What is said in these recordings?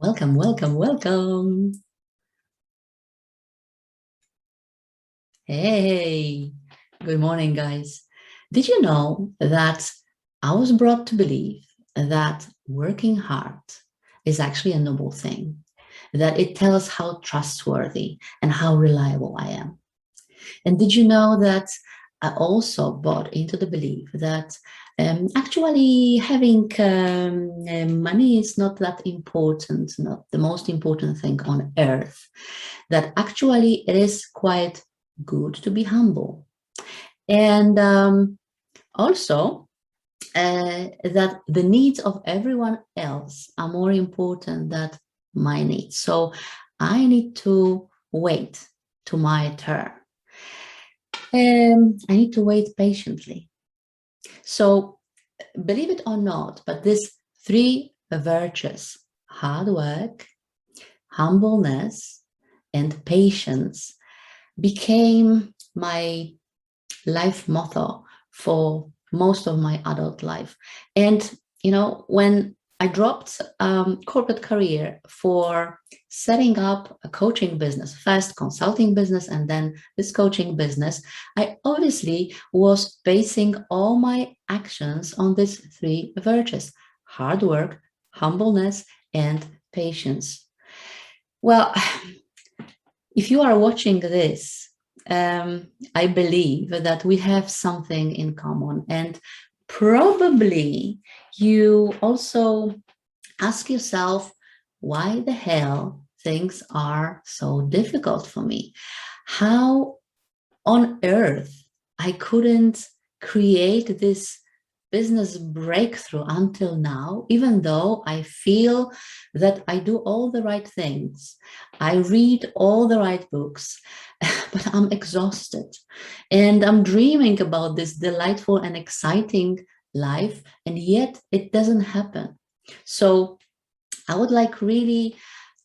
Welcome, welcome, welcome. Hey, good morning, guys. Did you know that I was brought to believe that working hard is actually a noble thing, that it tells how trustworthy and how reliable I am? And did you know that I also bought into the belief that actually having money is not that important, not the most important thing on earth, that actually it is quite good to be humble. And also that the needs of everyone else are more important than my needs. So I need to wait to my turn. I need to wait patiently. So believe it or not, but these three virtues, hard work, humbleness, and patience, became my life motto for most of my adult life. And, when I dropped corporate career for setting up a coaching business, first consulting business, and then this coaching business, I obviously was basing all my actions on these three virtues: hard work, humbleness, and patience. Well, if you are watching this, I believe that we have something in common, and probably you also ask yourself, why the hell things are so difficult for me? How on earth I couldn't create this business breakthrough until now, even though I feel that I do all the right things. I read all the right books, but I'm exhausted. And I'm dreaming about this delightful and exciting life, and yet it doesn't happen. So I would like really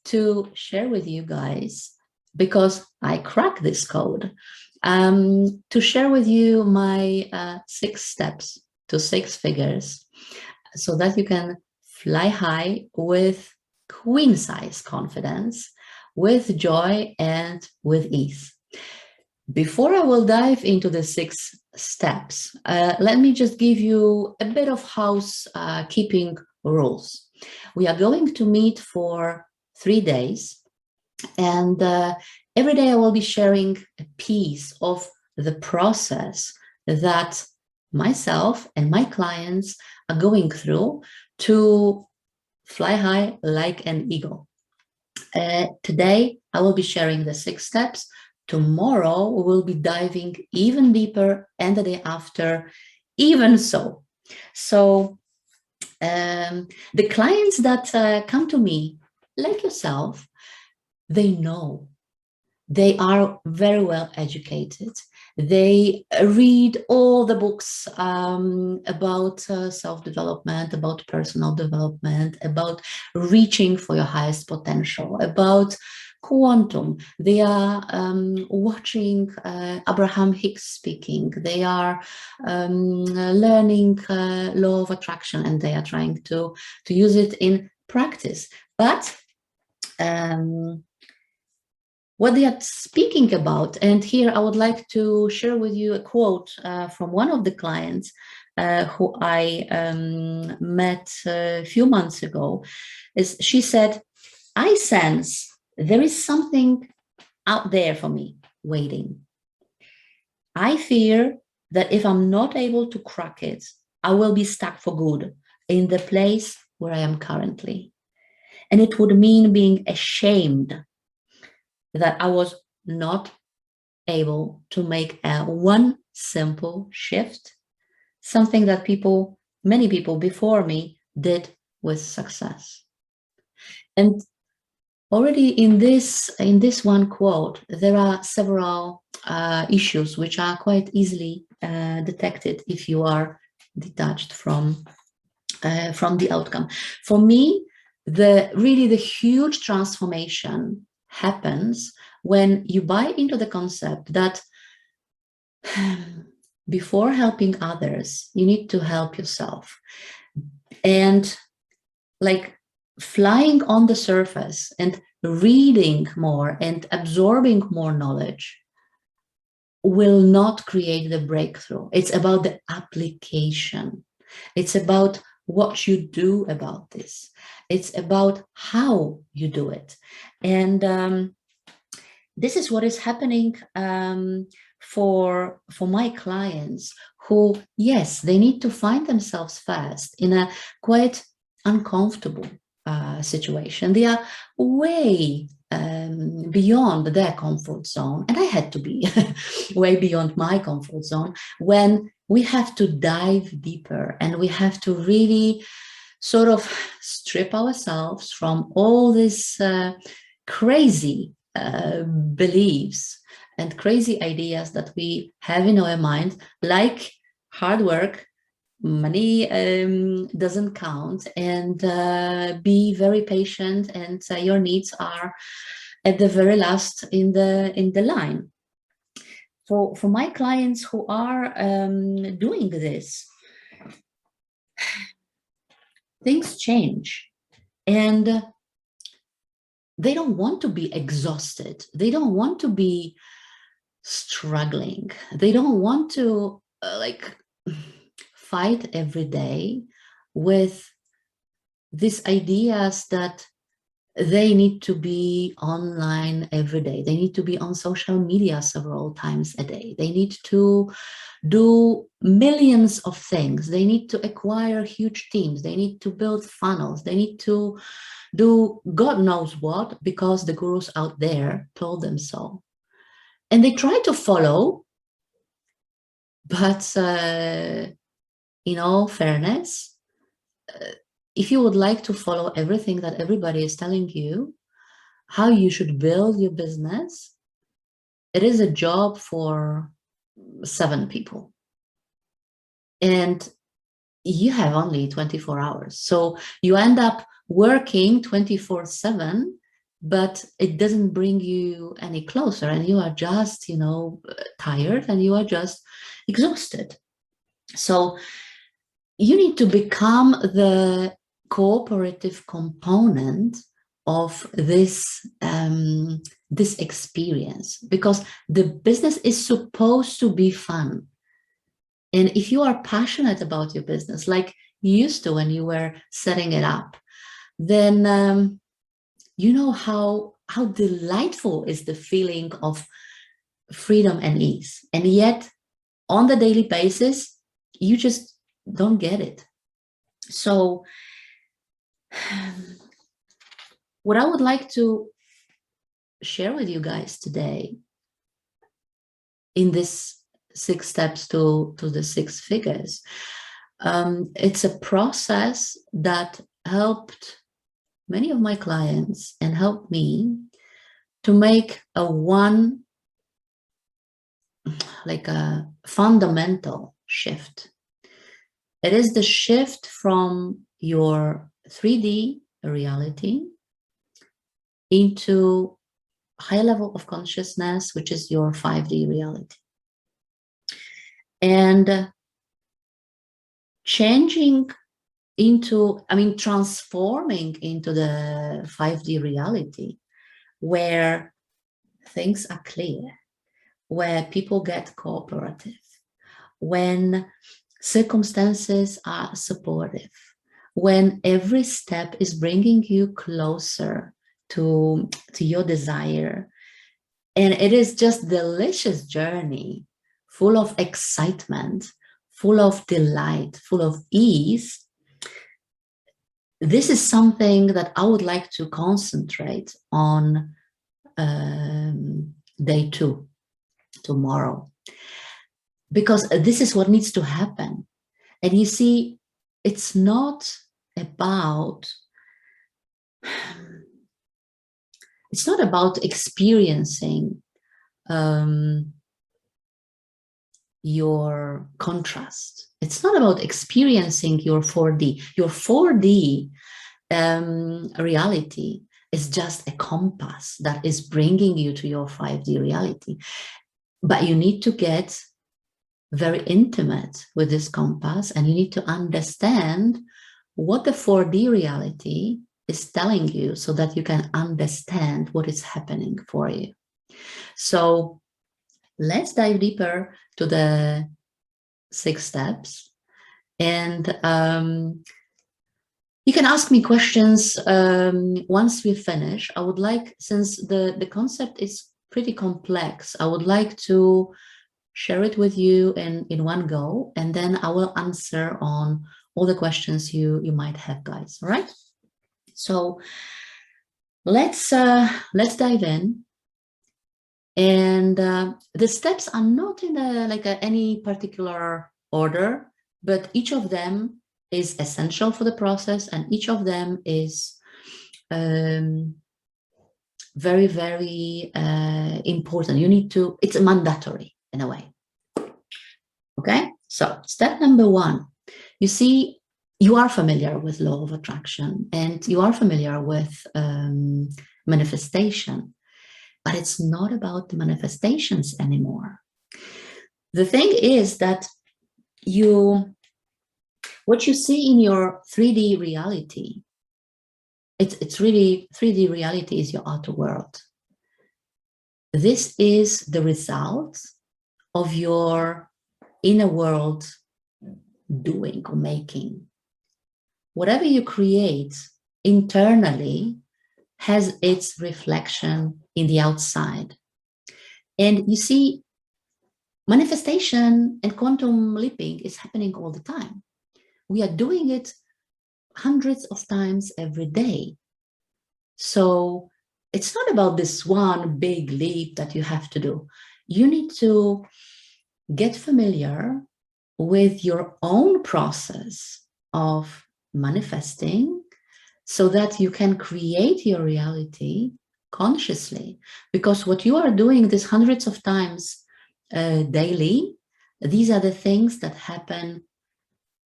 to share with you guys, because I crack this code, to share with you my 6 steps to 6 figures so that you can fly high with queen size confidence, with joy, and with ease. Before I will dive into the 6 steps, let me just give you a bit of housekeeping rules. We are going to meet for 3 days, and every day I will be sharing a piece of the process that myself and my clients are going through to fly high like an eagle. Today, I will be sharing the 6 steps. Tomorrow, we will be diving even deeper, and the day after, even so. So the clients that come to me, like yourself, they know. They are very well educated. They read all the books about self-development, about personal development, about reaching for your highest potential, about quantum. They are watching Abraham Hicks speaking. They are learning law of attraction, and they are trying to use it in practice. But what they are speaking about, and here I would like to share with you a quote from one of the clients who I met a few months ago. She said, "I sense there is something out there for me waiting. I fear that if I'm not able to crack it, I will be stuck for good in the place where I am currently. And it would mean being ashamed that I was not able to make one simple shift, something that many people before me did with success." And already in this one quote, there are several issues which are quite easily detected if you are detached from the outcome. For me, the huge transformation happens when you buy into the concept that before helping others, you need to help yourself. And like flying on the surface and reading more and absorbing more knowledge will not create the breakthrough. It's about the application. It's about what you do about this. It's about how you do it. And this is what is happening for my clients who, yes, they need to find themselves fast in a quite uncomfortable situation. They are way beyond their comfort zone. And I had to be way beyond my comfort zone when we have to dive deeper and we have to really sort of strip ourselves from all this crazy beliefs and crazy ideas that we have in our mind, like hard work, money doesn't count, and be very patient, and your needs are at the very last in the line. For my clients who are doing this, things change, and they don't want to be exhausted. They don't want to be struggling. They don't want to fight every day with these ideas that they need to be online every day. They need to be on social media several times a day. They need to do millions of things. They need to acquire huge teams. They need to build funnels. They need to do God knows what because the gurus out there told them so. And they try to follow, but in all fairness, if you would like to follow everything that everybody is telling you, how you should build your business, it is a job for 7 people. And you have only 24 hours. So you end up working 24/7, but it doesn't bring you any closer. And you are just, tired, and you are just exhausted. So you need to become the cooperative component of this experience, because the business is supposed to be fun. And if you are passionate about your business, like you used to when you were setting it up, then you know how delightful is the feeling of freedom and ease. And yet, on the daily basis, you just don't get it. So what I would like to share with you guys today in this 6 steps to the 6 figures, it's a process that helped many of my clients and helped me to make a fundamental shift. It is the shift from your 3D reality into high level of consciousness, which is your 5D reality. And transforming into the 5D reality, where things are clear, where people get cooperative, when circumstances are supportive, when every step is bringing you closer to your desire. And it is just delicious journey, full of excitement, full of delight, full of ease. This is something that I would like to concentrate on day 2, tomorrow, because this is what needs to happen. And you see, it's not about experiencing your contrast. It's not about experiencing your 4D. Your 4D reality is just a compass that is bringing you to your 5D reality. But you need to get very intimate with this compass, and you need to understand what the 4D reality is telling you so that you can understand what is happening for you. So let's dive deeper to the 6 steps. And you can ask me questions once we finish. I would like, since the concept is pretty complex, I would like to share it with you in one go, and then I will answer on all the questions you might have, guys. All right? So let's dive in. And the steps are not in any particular order, but each of them is essential for the process, and each of them is very, very important. You need to, it's mandatory in a way. Okay, so step number 1, you see, you are familiar with law of attraction and you are familiar with manifestation, but it's not about the manifestations anymore. The thing is that what you see in your 3D reality, it's really 3D reality is your outer world. This is the result of your inner world doing or making. Whatever you create internally has its reflection in the outside. And you see, manifestation and quantum leaping is happening all the time. We are doing it hundreds of times every day. So it's not about this one big leap that you have to do. You need to get familiar with your own process of manifesting so that you can create your reality consciously. Because what you are doing this hundreds of times daily, these are the things that happen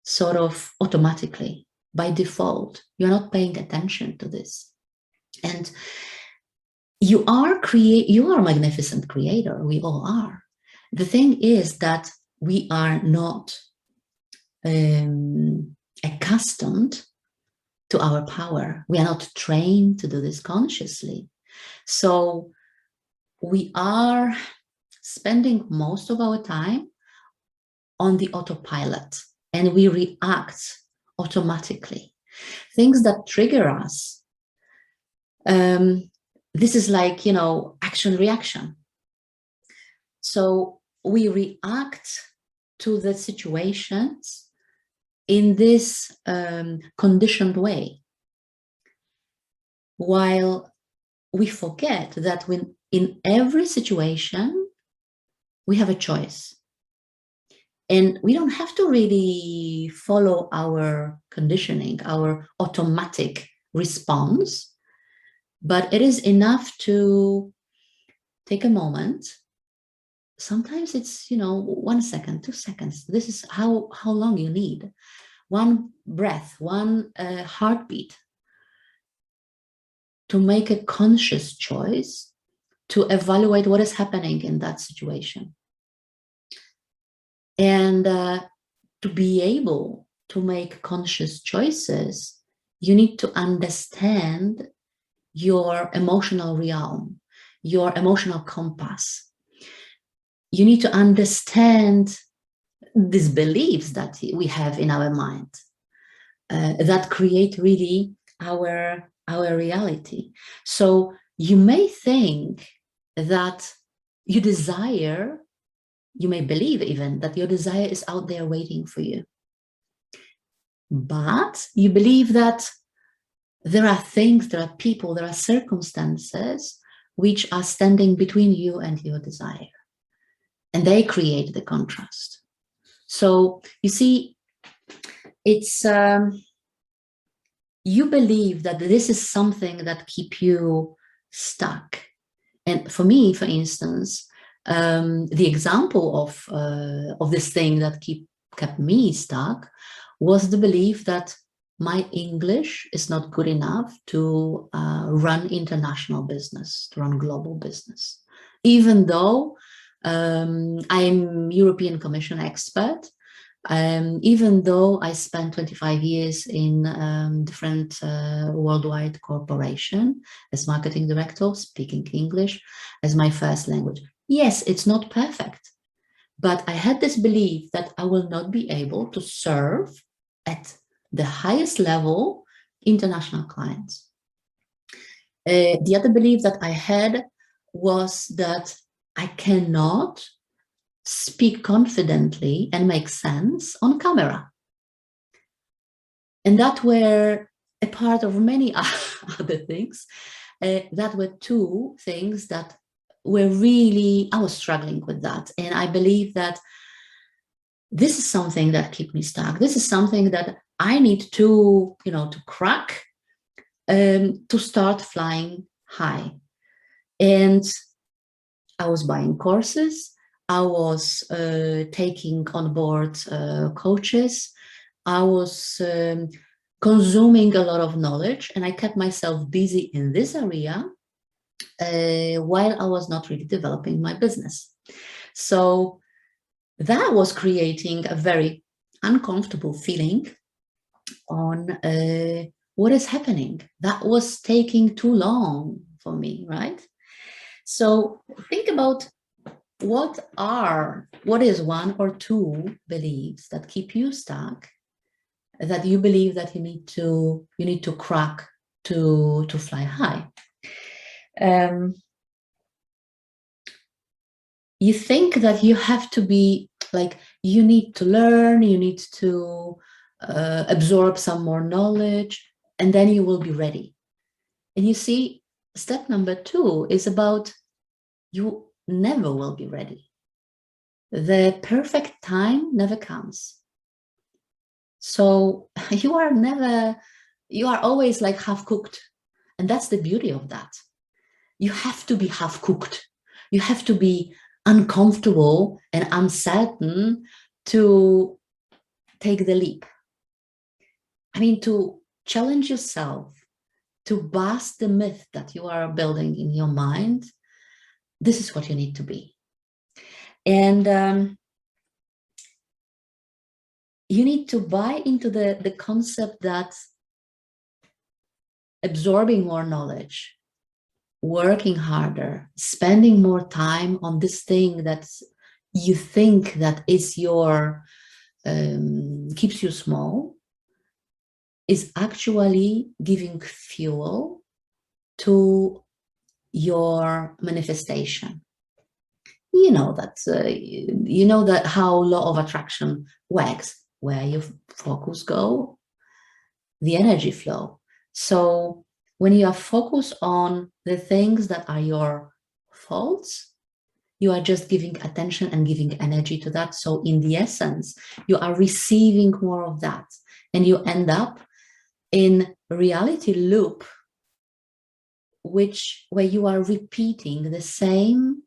sort of automatically by default. You're not paying attention to this. And you are a magnificent creator. We all are. The thing is that we are not accustomed to our power. We are not trained to do this consciously. So we are spending most of our time on the autopilot, and we react automatically. Things that trigger us, this is like, action reaction. So we react to the situations in this conditioned way, while we forget that in every situation we have a choice. And we don't have to really follow our conditioning, our automatic response, but it is enough to take a moment. Sometimes it's, 1 second, 2 seconds. This is how long you need. One breath, one heartbeat to make a conscious choice to evaluate what is happening in that situation. And to be able to make conscious choices, you need to understand your emotional realm, your emotional compass. You need to understand these beliefs that we have in our mind that create really our reality. So you may think that you desire, you may believe even that your desire is out there waiting for you. But you believe that there are things, there are people, there are circumstances which are standing between you and your desire. And they create the contrast. So you see, it's you believe that this is something that keeps you stuck. And for me, for instance, the example of this thing that kept me stuck was the belief that my English is not good enough to run international business, to run global business. Even though I'm European Commission expert, Even though I spent 25 years in different worldwide corporation as marketing director, speaking English as my first language. Yes, it's not perfect, but I had this belief that I will not be able to serve at the highest level international clients. The other belief that I had was that I cannot speak confidently and make sense on camera. And that were a part of many other things. That were two things that were really, I was struggling with that. And I believe that this is something that kept me stuck. This is something that I need to, to crack to start flying high. And I was buying courses. I was taking on board coaches. I was consuming a lot of knowledge, and I kept myself busy in this area while I was not really developing my business. So that was creating a very uncomfortable feeling on what is happening. That was taking too long for me, right? So think about what is one or two beliefs that keep you stuck, that you believe that you need to crack to fly high. You think that you have to be like, you need to learn, you need to absorb some more knowledge, and then you will be ready. And you see, step number 2 is about you never will be ready. The perfect time never comes. So you are always like half cooked. And that's the beauty of that. You have to be half cooked. You have to be uncomfortable and uncertain to take the leap. I mean, to challenge yourself, to bust the myth that you are building in your mind. This is what you need to be. And you need to buy into the concept that absorbing more knowledge, working harder, spending more time on this thing that you think that is your keeps you small, is actually giving fuel to your manifestation. You know that how law of attraction works. Where your focus go, the energy flow. So when you are focused on the things that are your faults, you are just giving attention and giving energy to that. So in the essence, you are receiving more of that, and you end up in reality loop, where you are repeating the same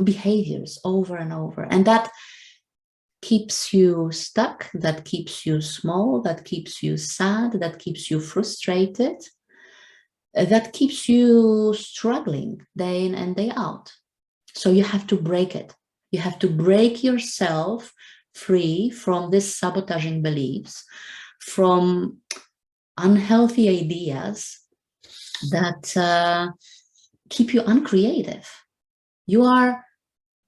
behaviors over and over. And that keeps you stuck, that keeps you small, that keeps you sad, that keeps you frustrated, that keeps you struggling day in and day out. So you have to break it. You have to break yourself free from these sabotaging beliefs, from unhealthy ideas that keep you uncreative. You are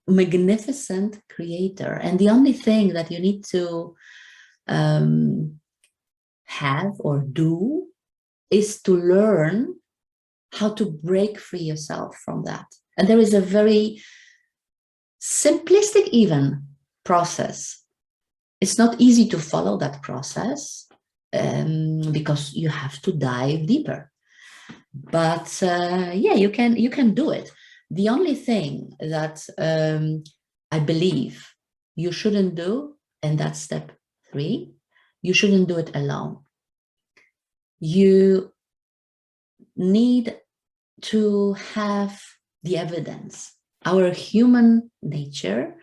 a magnificent creator, and the only thing that you need to have or do is to learn how to break free yourself from that. And there is a very simplistic even process. It's not easy to follow that process because you have to dive deeper. But yeah, you can do it. The only thing that I believe you shouldn't do, and that's step 3, you shouldn't do it alone. You need to have the evidence. Our human nature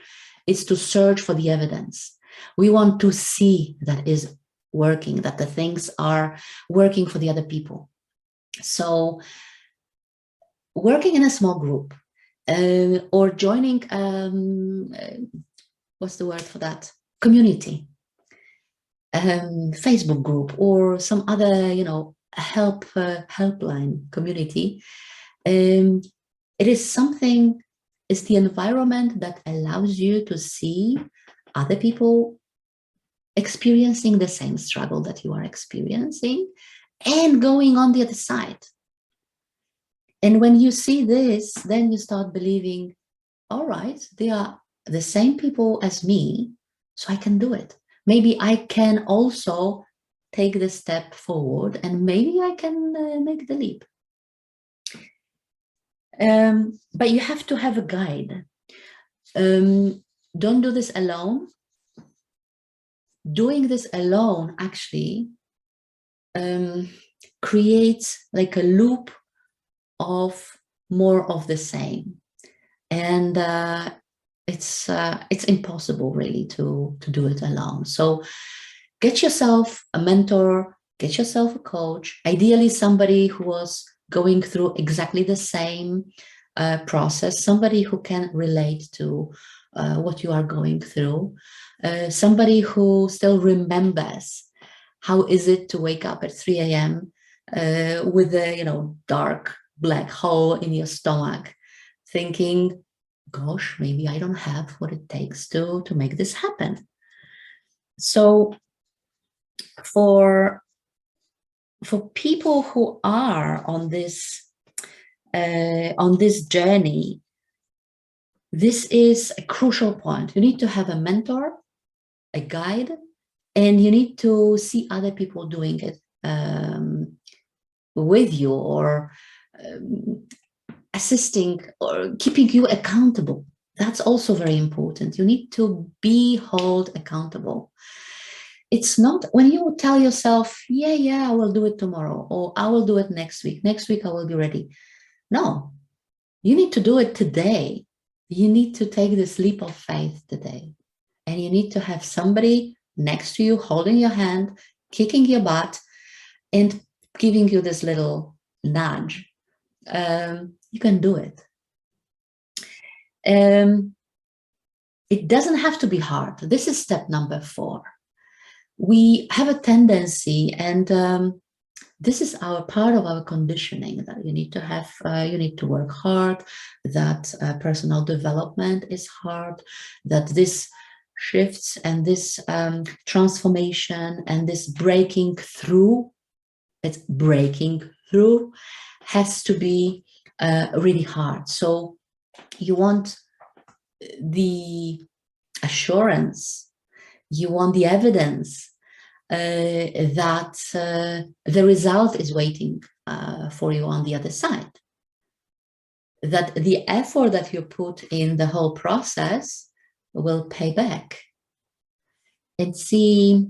is to search for the evidence. We want to see that is working, that the things are working for the other people. So working in a small group or joining, what's the word for that? community, Facebook group, or some other, helpline community. It is something, it's the environment that allows you to see other people experiencing the same struggle that you are experiencing and going on the other side. And when you see this, then you start believing, all right, they are the same people as me, so I can do it. Maybe I can also take the step forward, and maybe I can make the leap. But you have to have a guide. Don't do this alone. Doing this alone actually creates like a loop of more of the same, and it's impossible really to do it alone. So get yourself a mentor, get yourself a coach, ideally somebody who was going through exactly the same process, somebody who can relate to what you are going through, somebody who still remembers how is it to wake up at 3 a.m. With a dark black hole in your stomach, thinking, gosh, maybe I don't have what it takes to make this happen. So for people who are on this journey, this is a crucial point. You need to have a mentor, a guide, and you need to see other people doing it with you, or assisting or keeping you accountable. That's also very important. You need to be held accountable. It's not when you tell yourself, yeah, I will do it tomorrow, or I will do it next week. Next week I will be ready. No, you need to do it today. You need to take this leap of faith today. And you need to have somebody next to you holding your hand, kicking your butt, and giving you this little nudge. You can do it. It doesn't have to be hard. This is step number 4. We have a tendency, and this is part of our conditioning, that you need to have, you need to work hard, that personal development is hard, that this shifts and this transformation and this breaking through, has to be really hard. So you want the assurance, you want the evidence that the result is waiting for you on the other side, that the effort that you put in the whole process will pay back. And see,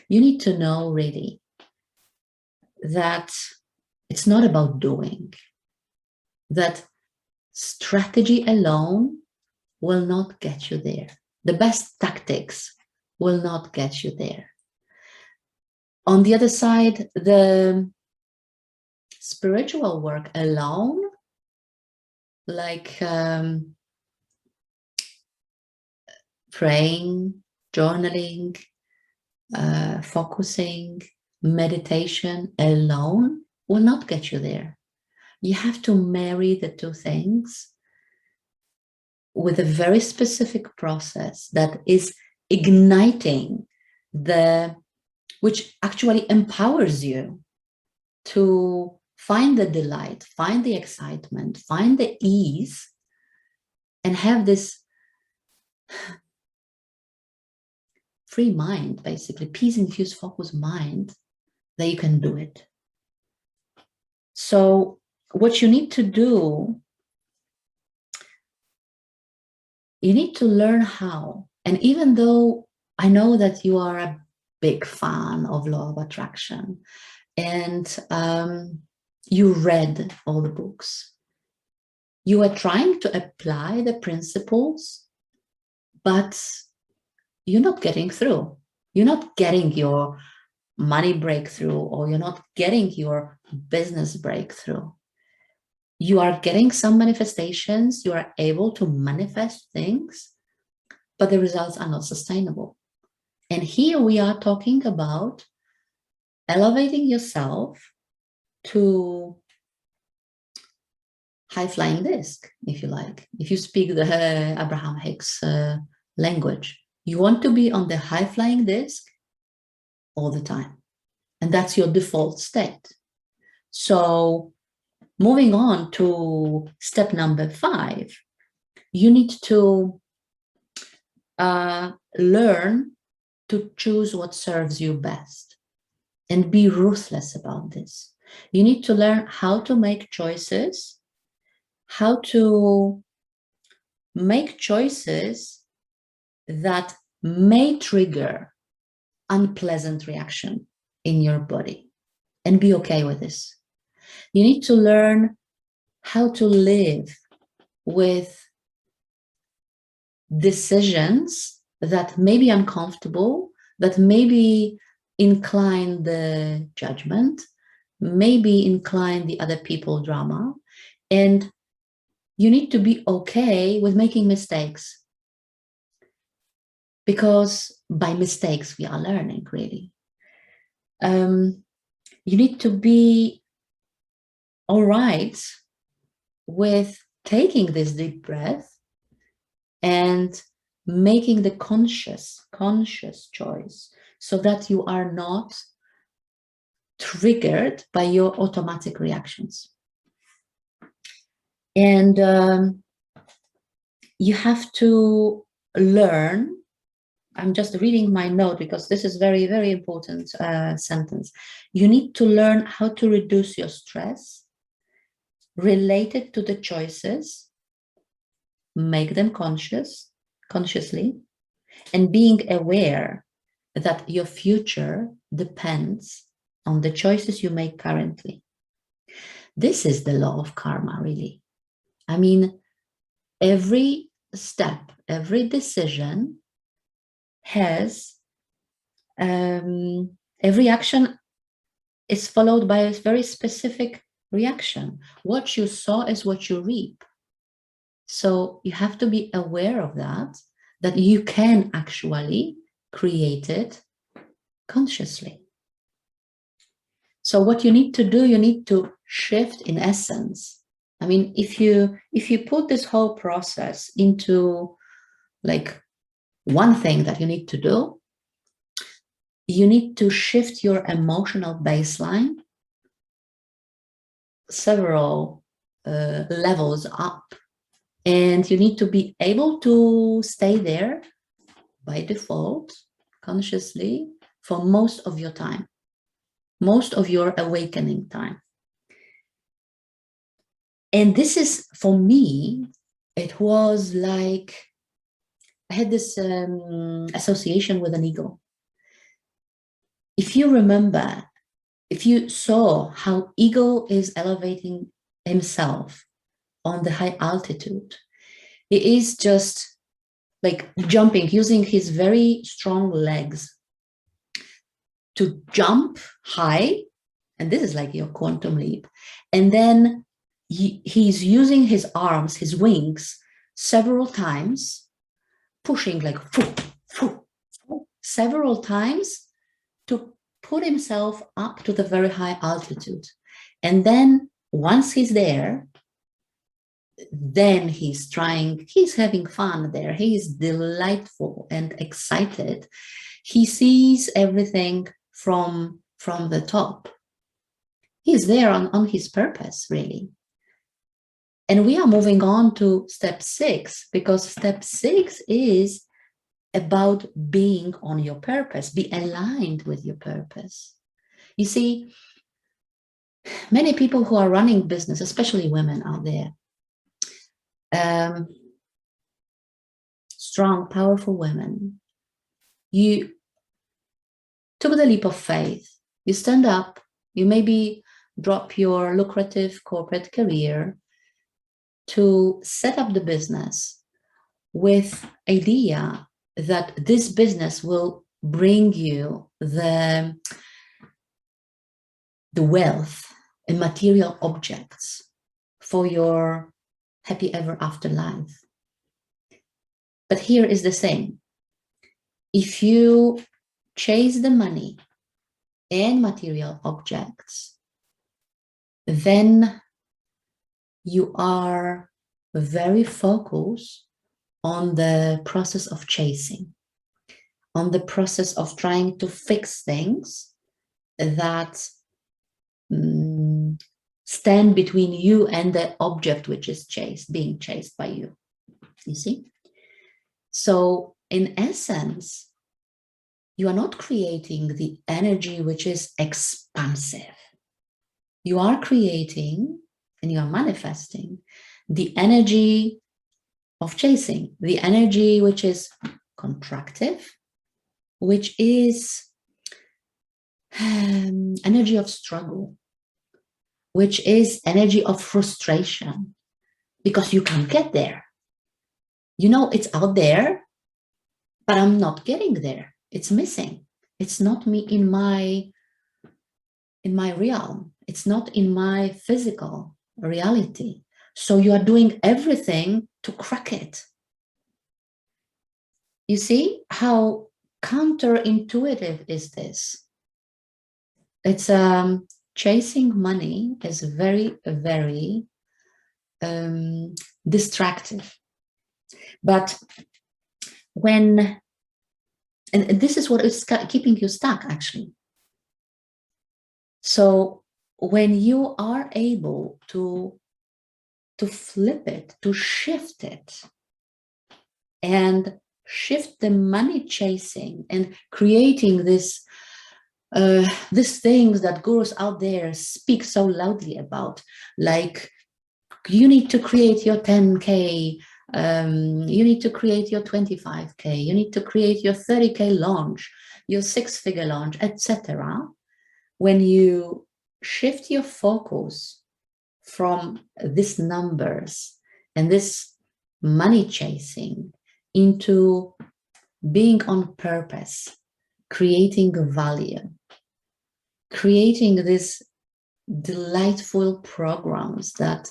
you need to know really that it's not about doing, that strategy alone will not get you there. The best tactics will not get you there. On the other side, the spiritual work alone, like praying, journaling, focusing, meditation alone will not get you there. You have to marry the two things with a very specific process that is igniting which actually empowers you to find the delight, find the excitement, find the ease, and have this free mind, basically, peace-infused, focused mind, that you can do it. So what you need to do, you need to learn how. And even though I know that you are a big fan of law of attraction, and you read all the books, you are trying to apply the principles, but you're not getting through. You're not getting your money breakthrough, or you're not getting your business breakthrough. You are getting some manifestations, you are able to manifest things, but the results are not sustainable. And here we are talking about elevating yourself to high flying disc, if you like. If you speak the Abraham Hicks language, you want to be on the high flying disc all the time. And that's your default state. So moving on to step number 5, you need to learn to choose what serves you best and be ruthless about this. You need to learn how to make choices, how to make choices that may trigger unpleasant reaction in your body, and be okay with this. You need to learn how to live with decisions that may be uncomfortable, that maybe incline the judgment, maybe incline the other people drama, and you need to be okay with making mistakes, because by mistakes we are learning, really. You need to be all right with taking this deep breath and making the conscious choice, so that you are not triggered by your automatic reactions. And you have to learn, I'm just reading my note because this is very, very important sentence. You need to learn how to reduce your stress related to the choices, make them consciously, and being aware that your future depends on the choices you make currently. This is the law of karma, really. I mean, every step, every decision has, every action is followed by a very specific reaction. What you sow is what you reap. So you have to be aware of that you can actually create it consciously. So what you need to do, you need to shift in essence. I mean, if you put this whole process into like one thing that you need to do, you need to shift your emotional baseline several levels up. And you need to be able to stay there by default, consciously, for most of your time, most of your awakening time. And this is, for me, it was like, I had this association with an eagle. If you remember, if you saw how eagle is elevating himself on the high altitude, he is just like jumping, using his very strong legs to jump high. And this is like your quantum leap. And then he's using his arms, his wings, several times, pushing like several times to put himself up to the very high altitude. And then once he's there, then he's having fun there. He is delightful and excited. He sees everything from the top. He's there on his purpose, really. And we are moving on to step 6, because step 6 is about being on your purpose, be aligned with your purpose. You see, many people who are running business, especially women out there, strong, powerful women, you took the leap of faith. You stand up, you maybe drop your lucrative corporate career to set up the business with idea that this business will bring you the wealth and material objects for your happy ever after life. But here is the same. If you chase the money and material objects, then you are very focused on the process of chasing, on the process of trying to fix things that stand between you and the object which is being chased by you. You see? So in essence, you are not creating the energy which is expansive. You are creating and you are manifesting the energy of chasing, the energy which is contractive, which is energy of struggle, which is energy of frustration, because you can't get there. You know, it's out there, but I'm not getting there. It's missing. It's not me in my realm. It's not in my physical reality. So you are doing everything to crack it. You see how counterintuitive is this? It's chasing money is very, very distractive. But when, and this is what is keeping you stuck, actually. So when you are able to flip it, to shift it, and shift the money chasing and creating these things that gurus out there speak so loudly about, like you need to create your 10K, you need to create your 25K, you need to create your 30K launch, your 6-figure launch, etc. When you shift your focus from these numbers and this money chasing into being on purpose, creating value, creating these delightful programs that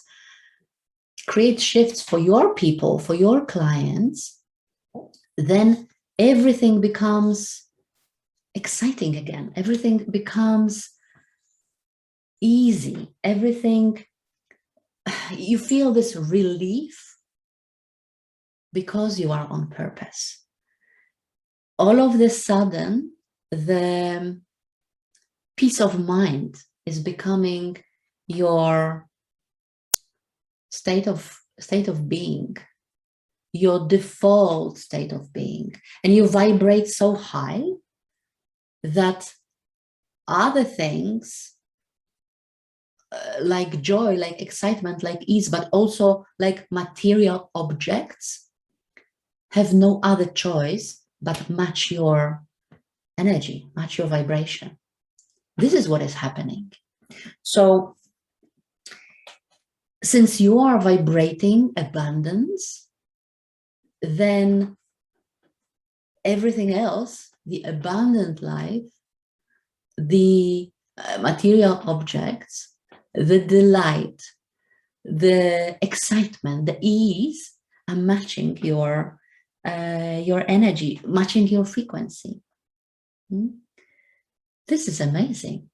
create shifts for your people, for your clients, then everything becomes exciting again. Everything becomes easy. Everything, you feel this relief because you are on purpose. All of a sudden, the peace of mind is becoming your state of being, your default state of being, and you vibrate so high that other things like joy, like excitement, like ease, but also like material objects have no other choice but match your energy, match your vibration. This is what is happening. So since you are vibrating abundance, then everything else, the abundant life, the material objects, the delight, the excitement, the ease are matching your energy, matching your frequency. This is amazing.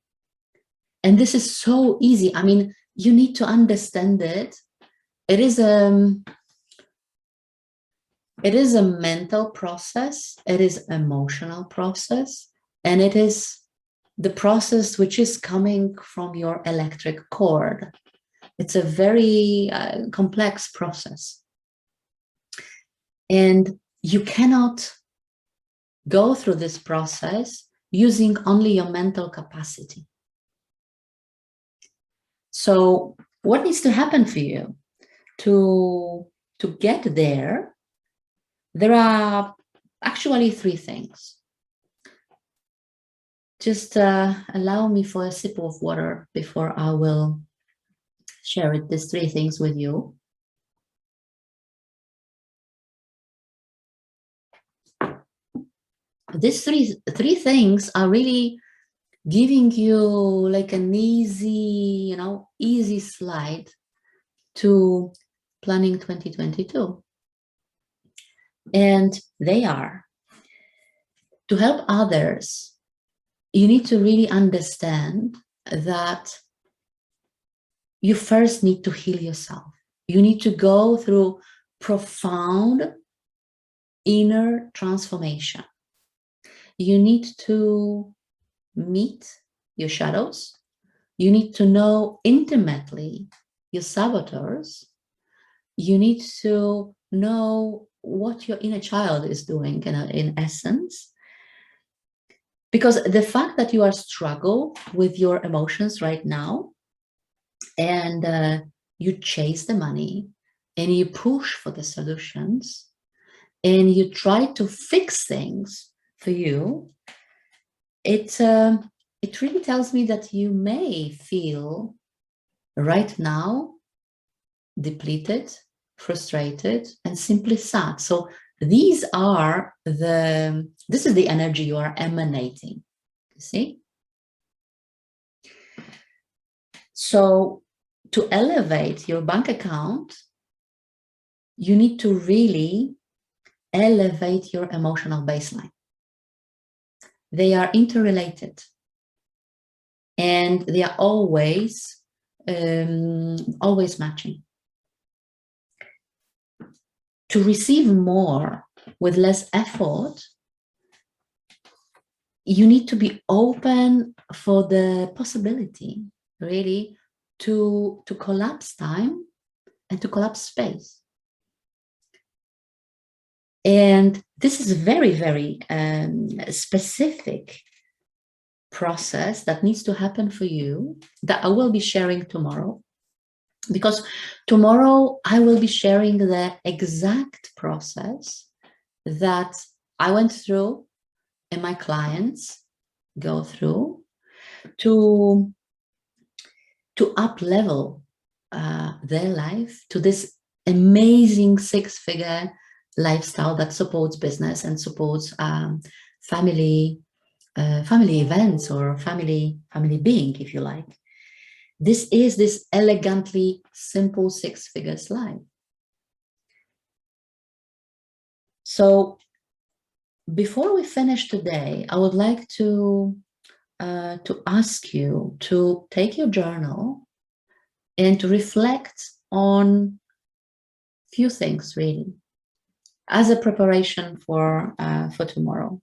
And this is so easy. I mean, you need to understand it. It is a mental process. It is emotional process. And it is the process which is coming from your electric cord. It's a very complex process. And you cannot go through this process using only your mental capacity. So what needs to happen for you to get there? There are actually 3 things. Just allow me for a sip of water before I will share these 3 things with you. These three things are really giving you like an easy, easy slide to planning 2022. And they are to help others. You need to really understand that you first need to heal yourself. You need to go through profound inner transformation. You need to meet your shadows. You need to know intimately your saboteurs. You need to know what your inner child is doing in essence. Because the fact that you are struggling with your emotions right now, and you chase the money, and you push for the solutions, and you try to fix things for you, it really tells me that you may feel right now depleted, frustrated, and simply sad. So this is the energy you are emanating, you see? So to elevate your bank account, you need to really elevate your emotional baseline. They are interrelated, and they are always matching. To receive more with less effort, you need to be open for the possibility, really, to collapse time and to collapse space. And this is a very, very specific process that needs to happen for you, that I will be sharing tomorrow. Because tomorrow I will be sharing the exact process that I went through and my clients go through to up-level their life to this amazing six-figure lifestyle that supports business and supports family events or family being, if you like. This is this elegantly simple six figures life. So before we finish today, I would like to ask you to take your journal and to reflect on a few things, really, as a preparation for tomorrow.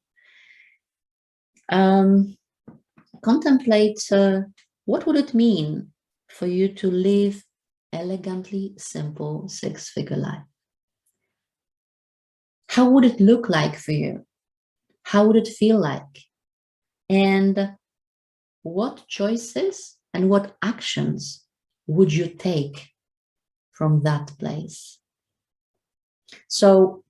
Contemplate what would it mean for you to live elegantly simple six-figure life? How would it look like for you? How would it feel like? And what choices and what actions would you take from that place? So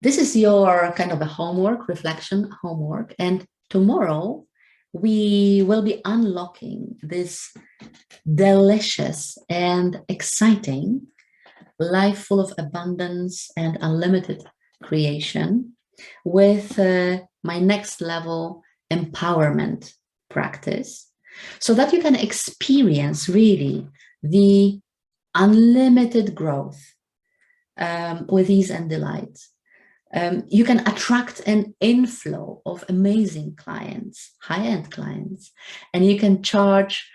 this is your kind of a homework, reflection homework. And tomorrow we will be unlocking this delicious and exciting life full of abundance and unlimited creation with my next level empowerment practice, so that you can experience really the unlimited growth with ease and delight. You can attract an inflow of amazing clients, high-end clients, and you can charge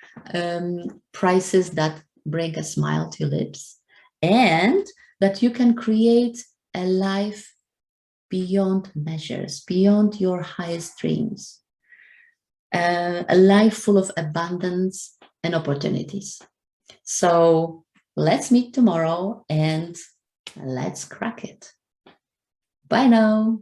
prices that bring a smile to your lips, and that you can create a life beyond measures, beyond your highest dreams, a life full of abundance and opportunities. So let's meet tomorrow and let's crack it. Bye now.